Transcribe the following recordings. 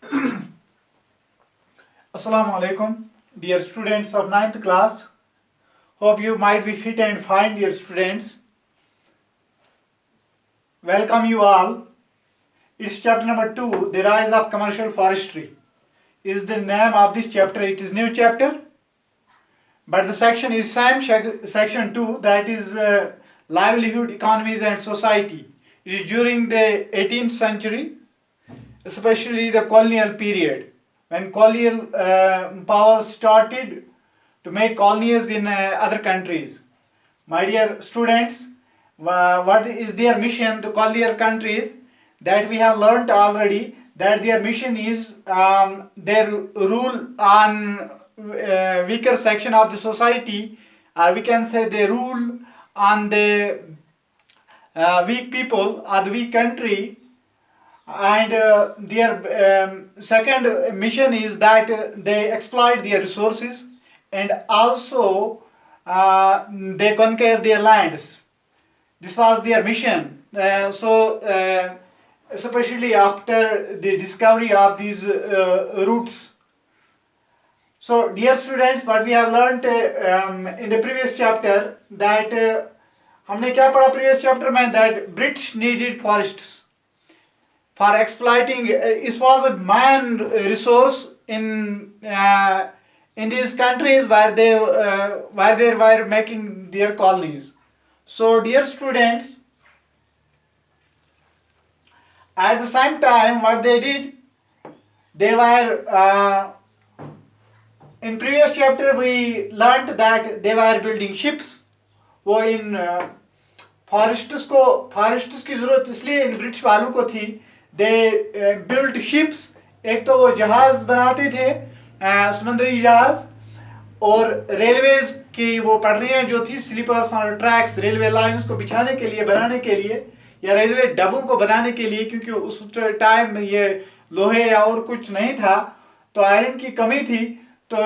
Assalamu alaikum, dear students of 9th class. Hope you might be fit and fine, dear students. Welcome you all. It's chapter number 2, The Rise of Commercial Forestry. Is the name of this chapter. It is new chapter, but the section is same section 2, that is livelihood, economies and society. It is during the 18th century, especially the colonial period, when colonial power started to make colonies in other countries. My dear students, what is their mission to colonial countries? That we have learnt already, that their mission is their rule on weaker section of the society, we can say they rule on the weak people or the weak country, and their second mission is that they exploit their resources, and also they conquer their lands. This was their mission. Especially after the discovery of these routes. So dear students, what we have learnt in the previous chapter, that हमने क्या पढ़ा previous chapter में, that British needed forests for exploiting. It was a man resource in these countries where they were making their colonies. So dear students, at the same time, what they did, they were in previous chapter we learnt that they were building ships. वो इन forests की जरूरत इसलिए in British वालों को थी. They build ships. एक तो वो जहाज बनाते थे, समुद्री जहाज, और रेलवेज की वो पटरियां जो थी, स्लीपर्स और ट्रैक्स, रेलवे लाइन्स को बिछाने के लिए, बनाने के लिए, या रेलवे डब्बों को बनाने के लिए, क्योंकि उस टाइम में ये लोहे या और कुछ नहीं था, तो आयरन की कमी थी. तो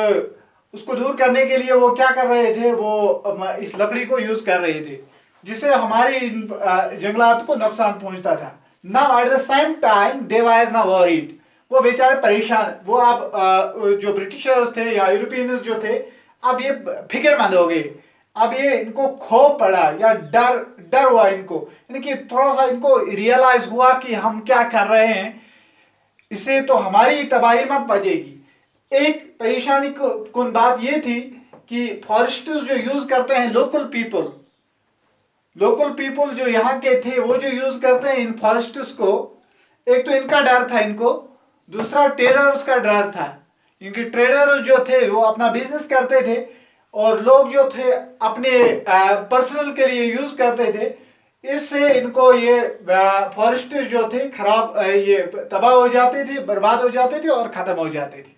उसको दूर करने के लिए वो क्या कर रहे थे, वो इस लकड़ी को यूज कर रहे थे, जिससे हमारी जंगलात को नुकसान पहुंचता था. Now at the same time they were ना वरीड. वो बेचारे परेशान. वो अब जो ब्रिटिशर्स थे या यूरोपियंस जो थे, अब ये फिक्रमंद हो गए. अब ये इनको खौफ पड़ा या डर हुआ इनको, यानी कि थोड़ा सा इनको रियलाइज हुआ कि हम क्या कर रहे हैं, इससे तो हमारी तबाही मत बचेगी. एक परेशानी कौन बात ये थी कि फॉरेस्टर्स जो यूज करते हैं, लोकल पीपल जो यहाँ के थे, वो जो यूज करते हैं इन फॉरेस्टर्स को, एक तो इनका डर था इनको, दूसरा ट्रेडर्स का डर था. क्योंकि ट्रेडर्स जो थे वो अपना बिजनेस करते थे, और लोग जो थे अपने पर्सनल के लिए यूज करते थे. इससे इनको ये फॉरेस्टर्स जो थे खराब, ये तबाह हो जाते थे, बर्बाद हो जाते थे और खत्म हो जाते थे.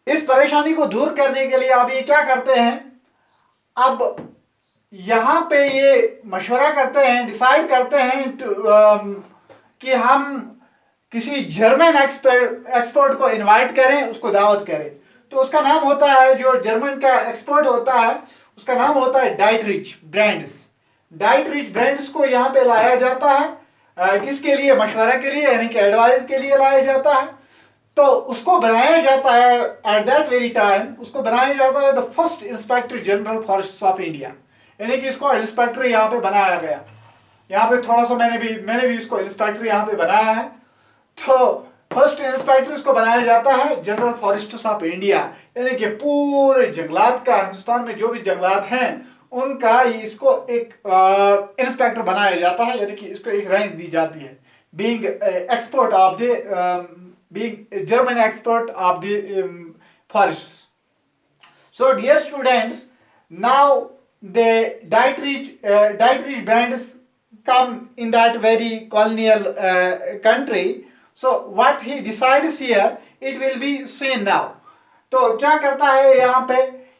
इस परेशानी को दूर करने के लिए अब ये क्या करते हैं, अब यहां पे ये मशवरा करते हैं, डिसाइड करते हैं कि हम किसी जर्मन एक्सपर्ट को इनवाइट करें, उसको दावत करें. तो उसका नाम होता है, जो जर्मन का एक्सपर्ट होता है, उसका नाम होता है डाइटरिच ब्रैंड्स. डाइटरिच ब्रैंड्स को यहाँ पे लाया जाता है. किसके लिए? मशवरा के लिए, यानी कि एडवाइस के लिए लाया जाता है. तो उसको बनाया जाता है एट दैट वेरी टाइम, उसको बनाया जाता है the first inspector general forest of India. यानी कि इसको इंस्पेक्टर यहाँ पे बनाया गया. यहाँ पे थोड़ा सा मैंने भी इसको इंस्पेक्टर यहाँ पे बनाया है. तो फर्स्ट इंस्पेक्टर इसको बनाया जाता है जनरल फॉरेस्टर्स ऑफ इंडिया, यानी कि पूरे जंगलात का, हिंदुस्तान में जो भी जंगलात हैं उनका इसको एक इंस्पेक्टर बनाया जाता है, यानी कि इसको एक रैंक दी जाती है, being expert of the being a German expert of the forests. So dear students, now the Dietrich brands come in that very colonial country. So what he decides here, it will be seen now. तो क्या करता है यहाँ पे,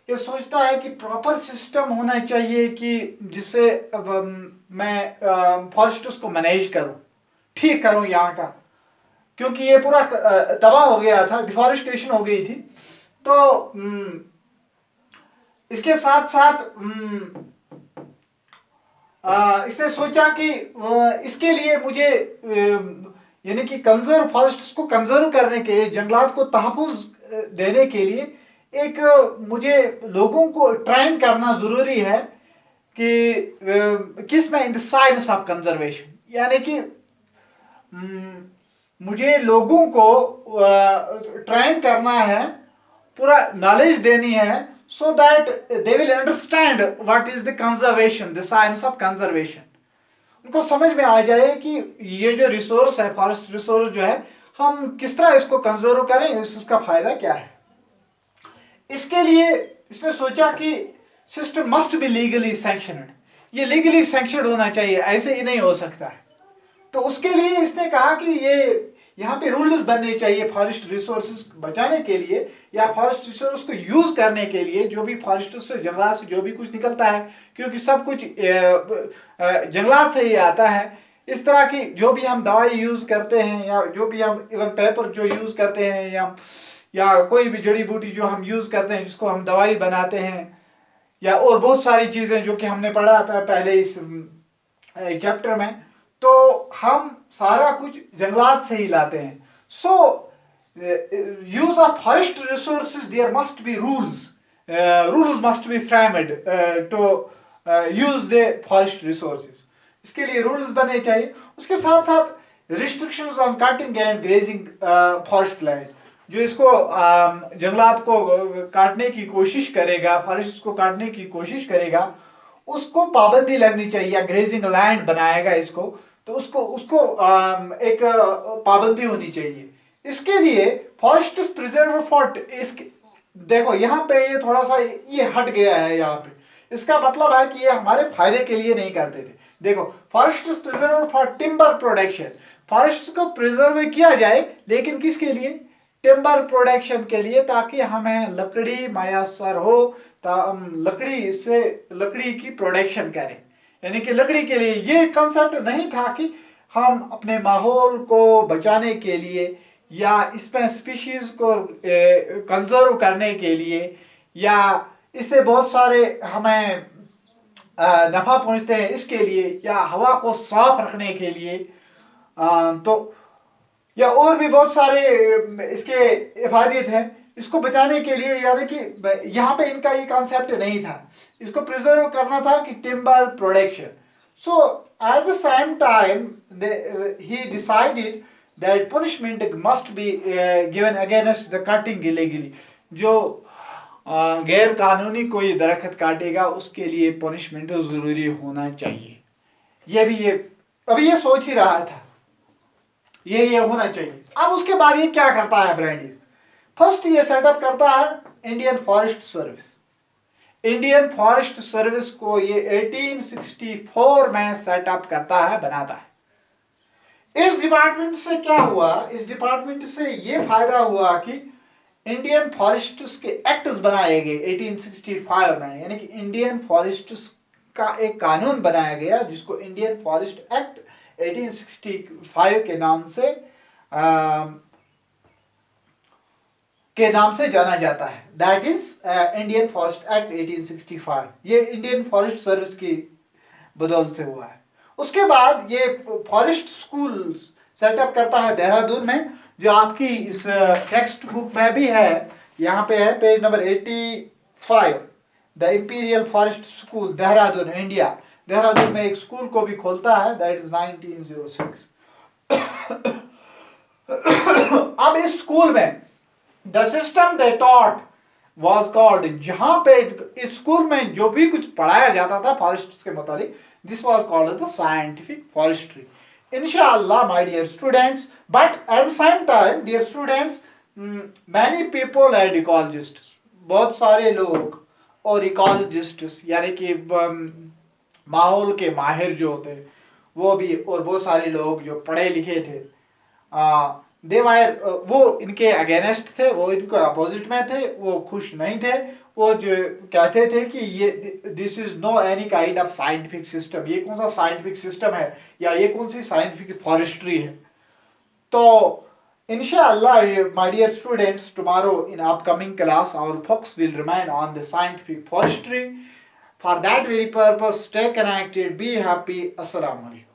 ये सोचता है कि प्रॉपर सिस्टम होना चाहिए कि जिससे मैं फॉरेस्ट्स को मैनेज करूँ, ठीक करूँ यहाँ का, क्योंकि ये पूरा तबाह हो गया था, डिफॉरेस्टेशन हो गई थी. तो इसके साथ साथ इसने सोचा कि इसके लिए मुझे यानी कि कंजर्व फॉरेस्ट को कंजर्व करने के लिए, जंगलात को तहफ़्फ़ुज़ देने के लिए एक मुझे लोगों को ट्रेन करना ज़रूरी है कि किस में, in the science of conservation, यानी कि मुझे लोगों को ट्रेन करना है, पूरा नॉलेज देनी है, so that they will understand what is the conservation, the science of conservation. उनको समझ में आ जाए कि ये जो रिसोर्स है, फॉरेस्ट रिसोर्स जो है, हम किस तरह इसको कंजर्व करें, इसका फायदा क्या है। इसके लिए इसने सोचा कि system must be legally sanctioned, ये लीगली सैंक्शनड होना चाहिए, ऐसे ही नहीं हो सकता है। तो उसके लिए इसने कहा कि ये यहाँ पे रूल्स बनने चाहिए फॉरेस्ट रिसोर्सेज बचाने के लिए, या फॉरेस्ट रिसोर्स को यूज करने के लिए, जो भी फॉरेस्ट से, जंगलात से जो भी कुछ निकलता है, क्योंकि सब कुछ जंगलात से ही आता है। इस तरह की जो भी हम दवाई यूज करते हैं, या जो भी हम इवन पेपर जो यूज करते हैं, या कोई भी जड़ी बूटी जो हम यूज करते हैं, जिसको हम दवाई बनाते हैं, या और बहुत सारी चीजें जो कि हमने पढ़ा पहले इस चैप्टर में, तो हम सारा कुछ जंगलात से ही लाते हैं। So use of forest resources, there must be rules must be framed to use the forest resources. इसके लिए रूल्स बने चाहिए। उसके साथ साथ restrictions on cutting and grazing forest land, जो इसको जंगलात को काटने की कोशिश करेगा, फॉरेस्ट को काटने की कोशिश करेगा, उसको पाबंदी लगनी चाहिए, या ग्रेजिंग लैंड बनाएगा इसको, तो उसको एक पाबंदी होनी चाहिए। इसके लिए फॉरेस्ट प्रिजर्व फॉर, इसके देखो यहाँ पे ये थोड़ा सा ये हट गया है यहाँ पे। इसका मतलब है कि ये हमारे फायदे के लिए नहीं करते थे। देखो, forest preserve for timber production, forest को प्रिजर्व किया जाए, लेकिन किसके लिए? टिम्बर प्रोडक्शन के लिए, ताकि हमें लकड़ी मैसर हो, लकड़ी की प्रोडक्शन करें। यानी कि लकड़ी के लिए ये कंसेप्ट नहीं था कि हम अपने माहौल को बचाने के लिए, या इसमें स्पीशीज को कंजर्व करने के लिए, या इससे बहुत सारे हमें नफा पहुंचते हैं इसके लिए, या हवा को साफ रखने के लिए, तो या और भी बहुत सारे इसके इफादियत हैं, इसको बचाने के लिए। यानी कि यहाँ पे इनका ये कॉन्सेप्ट नहीं था, इसको प्रिजर्व करना था कि timber production. So eight the same time he decided that punishment must be given against the cutting illegally, जो गैर कानूनी कोई दरख्त काटेगा उसके लिए पनिशमेंट जरूरी होना चाहिए। ये भी ये अभी ये सोच ही रहा था, ये होना चाहिए। अब उसके बाद ये क्या करता है ब्रांडीज? फर्स्ट ये सेटअप करता है Indian forest service. Indian forest service को ये 1864 में सेटअप करता है, बनाता है। इस डिपार्टमेंट से क्या हुआ? इस डिपार्टमेंट से ये फायदा हुआ कि इंडियन फॉरेस्ट्स के एक्ट्स बनाए गए 1865 में, यानी कि इंडियन फॉरेस्ट्स का एक कानून बनाया गया, जिसको इंडियन फॉरेस्ट एक्ट 1865 के नाम से जाना जाता है। That is Indian forest act 1865। ये इंडियन फॉरेस्ट सर्विस की बदौलत से हुआ है। उसके बाद ये फॉरेस्ट स्कूल सेटअप करता है देहरादून में, जो आपकी इस टेक्स्ट बुक में भी है, यहाँ पे है page number 85, the imperial forest school Dehradun India. Dehradun में एक स्कूल को भी खोलता है, दैट इज 1906। अब इस स्कूल में the system they taught was called, जहां पे इस स्कूल में जो भी कुछ पढ़ाया जाता था फॉरेस्ट के मुताबिक, this was called the scientific forestry. Inshallah, my dear students, but at the same time, dear students, many people and ecologists, बहुत सारे लोग और ecologists, यानी कि माहौल के माहिर जो होते हैं वो भी, और बहुत सारे लोग जो पढ़े लिखे थे, वो इनके अगेंस्ट थे, वो इनको अपोजिट में थे, वो खुश नहीं थे। वो जो कहते थे कि ये this is no any kind of scientific system, ये कौन सा साइंटिफिक सिस्टम है, या ये कौन सी साइंटिफिक फॉरेस्ट्री है। तो इंशाअल्लाह my dear students, tomorrow in upcoming class our focus will remain on the scientific forestry. For that very purpose, stay connected, be happy. Assalamu alaikum.